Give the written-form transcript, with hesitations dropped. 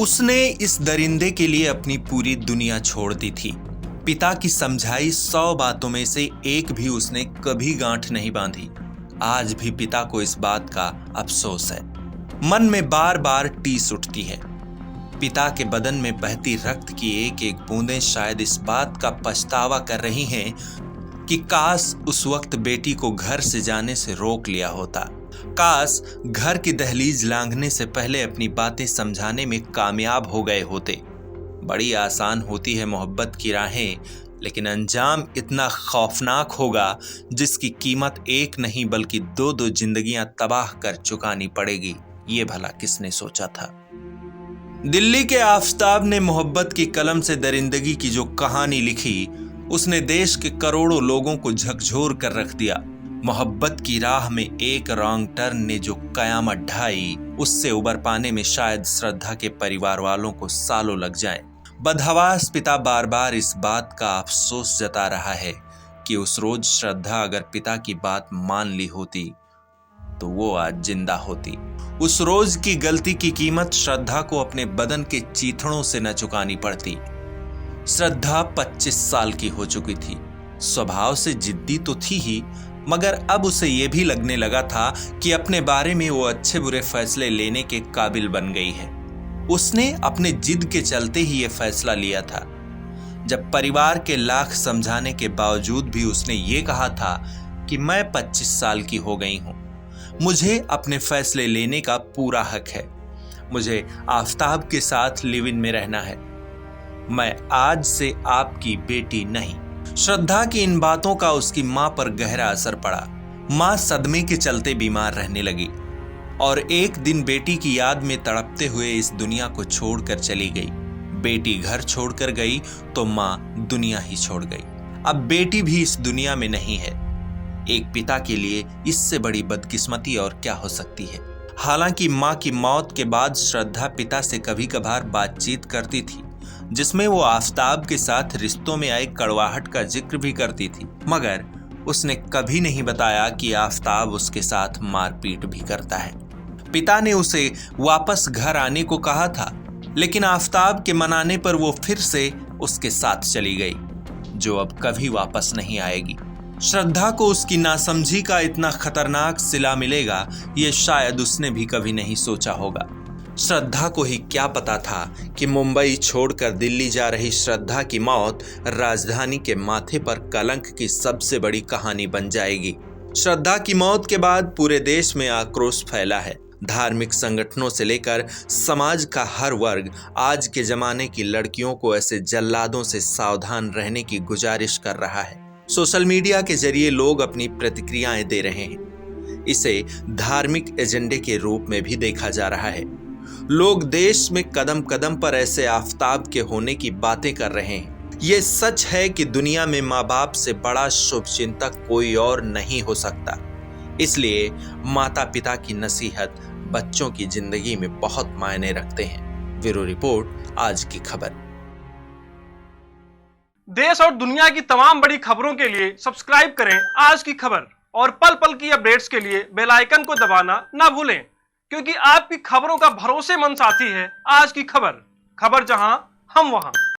उसने इस दरिंदे के लिए अपनी पूरी दुनिया छोड़ दी थी। पिता की समझाई 100 बातों में से एक भी उसने कभी गांठ नहीं बांधी। आज भी पिता को इस बात का अफसोस है। मन में बार बार टीस उठती है। पिता के बदन में बहती रक्त की एक एक बूंदें शायद इस बात का पछतावा कर रही हैं कि काश उस वक्त बेटी को घर से जाने से रोक लिया होता। काश घर की दहलीज लांघने से पहले अपनी बातें समझाने में कामयाब हो गए होते। बड़ी आसान होती है मोहब्बत की राहें, लेकिन अंजाम इतना खौफनाक होगा जिसकी कीमत एक नहीं बल्कि दो दो जिंदगियां तबाह कर चुकानी पड़ेगी। ये भला किसने सोचा था। दिल्ली के आफताब ने मोहब्बत की कलम से दरिंदगी की जो कहानी लिखी, उसने देश के करोड़ों लोगों को झकझोर कर रख दिया। मोहब्बत की राह में एक रॉन्ग टर्न ने जो कयामत ढाई, उससे उबर पाने में शायद श्रद्धा के परिवार वालों को सालों लग जाएं। बदहवास पिता बार बार इस बात का अफसोस जता रहा है कि उस रोज श्रद्धा अगर पिता की बात मान ली होती तो वो आज जिंदा होती। उस रोज की गलती की कीमत श्रद्धा को अपने बदन के चीथड़ों से न चुकानी पड़ती। श्रद्धा 25 साल की हो चुकी थी। स्वभाव से जिद्दी तो थी ही, मगर अब उसे यह भी लगने लगा था कि अपने बारे में वो अच्छे बुरे फैसले लेने के काबिल बन गई है। उसने अपने जिद के चलते ही यह फैसला लिया था। जब परिवार के लाख समझाने के बावजूद भी उसने ये कहा था कि मैं 25 साल की हो गई हूं, मुझे अपने फैसले लेने का पूरा हक है, मुझे आफताब के साथ लिव इन में रहना है, मैं आज से आपकी बेटी नहीं। श्रद्धा की इन बातों का उसकी मां पर गहरा असर पड़ा। मां सदमे के चलते बीमार रहने लगी और एक दिन बेटी की याद में तड़पते हुए इस दुनिया को छोड़कर चली गई। बेटी घर छोड़कर गई तो मां दुनिया ही छोड़ गई। अब बेटी भी इस दुनिया में नहीं है। एक पिता के लिए इससे बड़ी बदकिस्मती और क्या हो सकती है। हालांकि मां की मौत के बाद श्रद्धा पिता से कभी कभार बातचीत करती थी, जिसमें वो आफताब के साथ रिश्तों में आई कड़वाहट का जिक्र भी करती थी, मगर उसने कभी नहीं बताया कि आफताब उसके साथ मारपीट भी करता है। पिता ने उसे वापस घर आने को कहा था, लेकिन आफताब के मनाने पर वो फिर से उसके साथ चली गई, जो अब कभी वापस नहीं आएगी। श्रद्धा को उसकी नासमझी का इतना खतरनाक सिला मिलेगा, ये शायद उसने भी कभी नहीं सोचा होगा। श्रद्धा को ही क्या पता था कि मुंबई छोड़कर दिल्ली जा रही श्रद्धा की मौत राजधानी के माथे पर कलंक की सबसे बड़ी कहानी बन जाएगी। श्रद्धा की मौत के बाद पूरे देश में आक्रोश फैला है। धार्मिक संगठनों से लेकर समाज का हर वर्ग आज के जमाने की लड़कियों को ऐसे जल्लादों से सावधान रहने की गुजारिश कर रहा है। सोशल मीडिया के जरिए लोग अपनी प्रतिक्रियाएं दे रहे हैं। इसे धार्मिक एजेंडे के रूप में भी देखा जा रहा है। लोग देश में कदम कदम पर ऐसे आफताब के होने की बातें कर रहे हैं। ये सच है कि दुनिया में माँ बाप से बड़ा शुभचिंतक कोई और नहीं हो सकता। इसलिए माता पिता की नसीहत बच्चों की जिंदगी में बहुत मायने रखते हैं। ब्यूरो रिपोर्ट, आज की खबर। देश और दुनिया की तमाम बड़ी खबरों के लिए सब्सक्राइब करें आज की खबर और पल पल की अपडेट्स के लिए बेल आइकन को दबाना ना भूलें, क्योंकि आपकी खबरों का भरोसेमंद साथी है आज की खबर। खबर जहां, हम वहां।